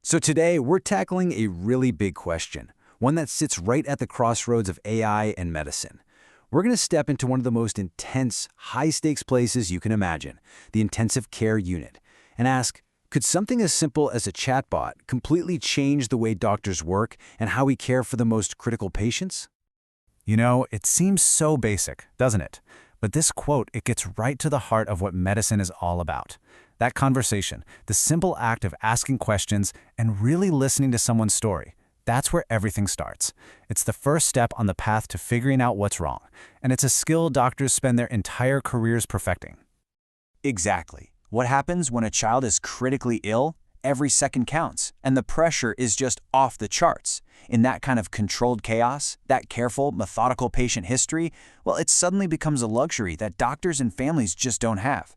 So today, we're tackling a really big question, one that sits right at the crossroads of AI and medicine. We're going to step into one of the most intense, high-stakes places you can imagine, the intensive care unit, and ask, could something as simple as a chatbot completely change the way doctors work and how we care for the most critical patients? You know, it seems so basic, doesn't it? But this quote, it gets right to the heart of what medicine is all about. That conversation, the simple act of asking questions and really listening to someone's story, that's where everything starts. It's the first step on the path to figuring out what's wrong, and it's a skill doctors spend their entire careers perfecting. Exactly. What happens when a child is critically ill? Every second counts, and the pressure is just off the charts. In that kind of controlled chaos, that careful, methodical patient history, well, it suddenly becomes a luxury that doctors and families just don't have.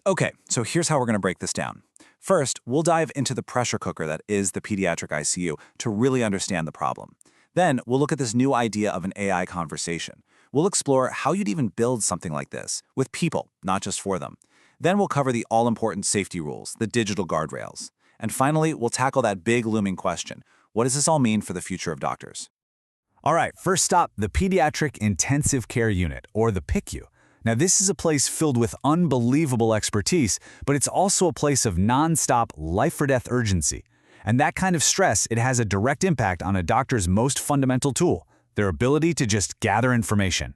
Okay, so here's how we're going to break this down. First, we'll dive into the pressure cooker that is the pediatric ICU to really understand the problem. Then, we'll look at this new idea of an AI conversation. We'll explore how you'd even build something like this, with people, not just for them. Then we'll cover the all-important safety rules, the digital guardrails. And finally, we'll tackle that big looming question. What does this all mean for the future of doctors? All right, first stop, the Pediatric Intensive Care Unit, or the PICU. Now, this is a place filled with unbelievable expertise, but it's also a place of non-stop life-or-death urgency. And that kind of stress, it has a direct impact on a doctor's most fundamental tool, their ability to just gather information.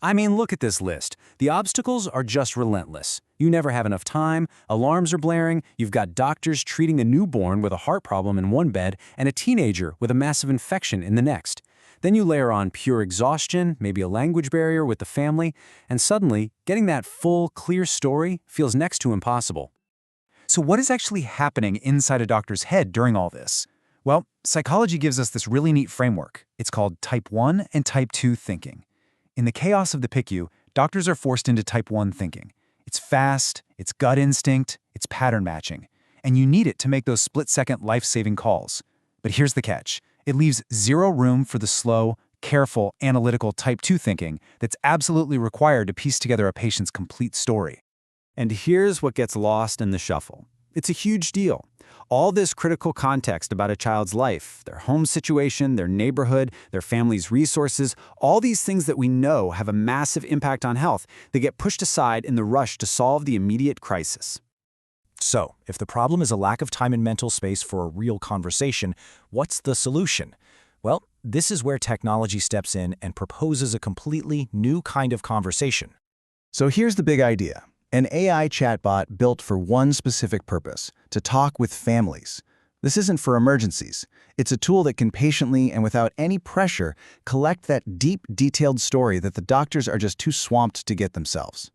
I mean, look at this list. The obstacles are just relentless. You never have enough time, alarms are blaring, you've got doctors treating a newborn with a heart problem in one bed and a teenager with a massive infection in the next. Then you layer on pure exhaustion, maybe a language barrier with the family, and suddenly, getting that full, clear story feels next to impossible. So what is actually happening inside a doctor's head during all this? Well, psychology gives us this really neat framework. It's called Type 1 and Type 2 thinking. In the chaos of the PICU, doctors are forced into Type 1 thinking. It's fast, it's gut instinct, it's pattern matching, and you need it to make those split-second life-saving calls. But here's the catch. It leaves zero room for the slow, careful, analytical Type 2 thinking that's absolutely required to piece together a patient's complete story. And here's what gets lost in the shuffle. It's a huge deal. All this critical context about a child's life, their home situation, their neighborhood, their family's resources, all these things that we know have a massive impact on health, they get pushed aside in the rush to solve the immediate crisis. So, if the problem is a lack of time and mental space for a real conversation, what's the solution? Well, this is where technology steps in and proposes a completely new kind of conversation. So here's the big idea. An AI chatbot built for one specific purpose, to talk with families. This isn't for emergencies. It's a tool that can patiently and without any pressure collect that deep, detailed story that the doctors are just too swamped to get themselves.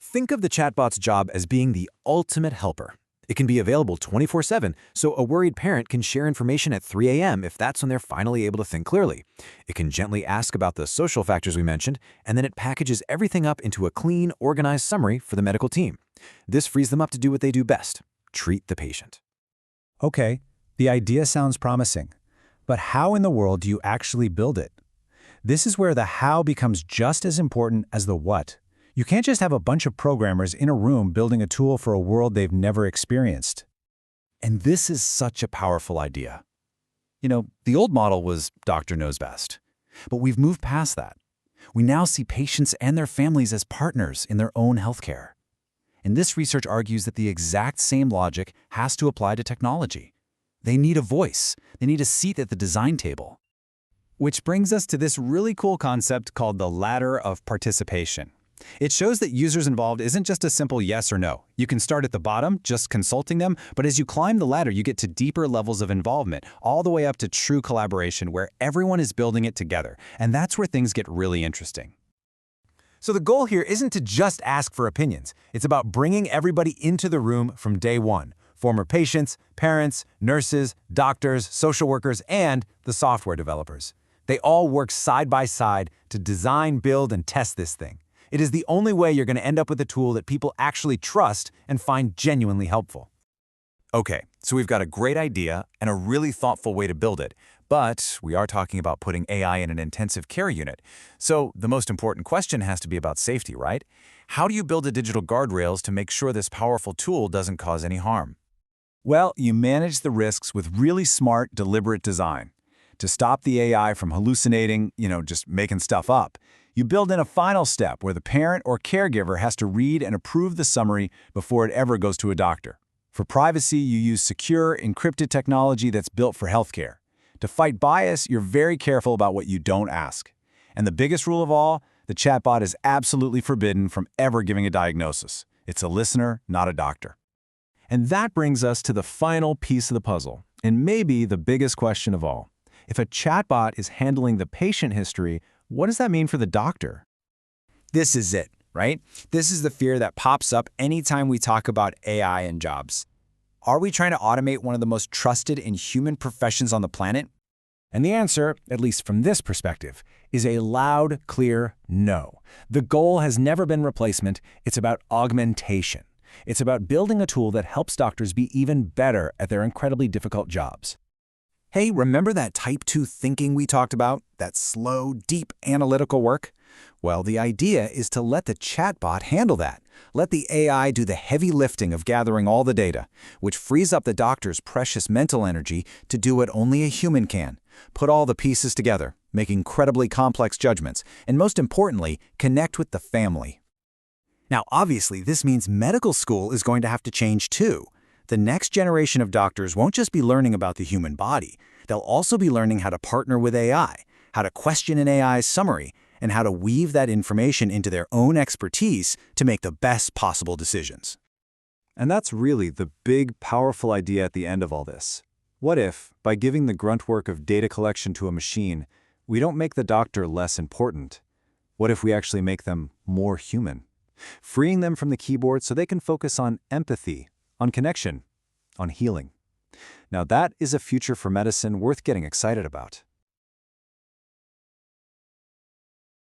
Think of the chatbot's job as being the ultimate helper. It can be available 24/7, so a worried parent can share information at 3 a.m. if that's when they're finally able to think clearly. It can gently ask about the social factors we mentioned, and then it packages everything up into a clean, organized summary for the medical team. This frees them up to do what they do best: treat the patient. Okay, the idea sounds promising, but how in the world do you actually build it? This is where the how becomes just as important as the what. You can't just have a bunch of programmers in a room building a tool for a world they've never experienced. And this is such a powerful idea. You know, the old model was doctor knows best. But we've moved past that. We now see patients and their families as partners in their own healthcare. And this research argues that the exact same logic has to apply to technology. They need a voice. They need a seat at the design table. Which brings us to this really cool concept called the ladder of participation. It shows that users involved isn't just a simple yes or no. You can start at the bottom, just consulting them, but as you climb the ladder, you get to deeper levels of involvement, all the way up to true collaboration where everyone is building it together. And that's where things get really interesting. So the goal here isn't to just ask for opinions. It's about bringing everybody into the room from day one. Former patients, parents, nurses, doctors, social workers, and the software developers. They all work side by side to design, build, and test this thing. It is the only way you're going to end up with a tool that people actually trust and find genuinely helpful. Okay, so we've got a great idea and a really thoughtful way to build it, but we are talking about putting AI in an intensive care unit. So the most important question has to be about safety, right? How do you build a digital guardrails to make sure this powerful tool doesn't cause any harm? Well, you manage the risks with really smart, deliberate design. To stop the AI from hallucinating, just making stuff up, you build in a final step where the parent or caregiver has to read and approve the summary before it ever goes to a doctor. For privacy, you use secure, encrypted technology that's built for healthcare. To fight bias, you're very careful about what you don't ask. And the biggest rule of all, the chatbot is absolutely forbidden from ever giving a diagnosis. It's a listener, not a doctor. And that brings us to the final piece of the puzzle, and maybe the biggest question of all. If a chatbot is handling the patient history, what does that mean for the doctor? This is it, right? This is the fear that pops up anytime we talk about AI and jobs. Are we trying to automate one of the most trusted and human professions on the planet? And the answer, at least from this perspective, is a loud, clear no. The goal has never been replacement, it's about augmentation. It's about building a tool that helps doctors be even better at their incredibly difficult jobs. Hey, remember that type 2 thinking we talked about? That slow, deep analytical work? Well, the idea is to let the chatbot handle that. Let the AI do the heavy lifting of gathering all the data, which frees up the doctor's precious mental energy to do what only a human can. Put all the pieces together, make incredibly complex judgments, and most importantly, connect with the family. Now, obviously, this means medical school is going to have to change too. The next generation of doctors won't just be learning about the human body. They'll also be learning how to partner with AI, how to question an AI's summary, and how to weave that information into their own expertise to make the best possible decisions. And that's really the big, powerful idea at the end of all this. What if, by giving the grunt work of data collection to a machine, we don't make the doctor less important? What if we actually make them more human? Freeing them from the keyboard so they can focus on empathy, on connection, on healing. Now that is a future for medicine worth getting excited about.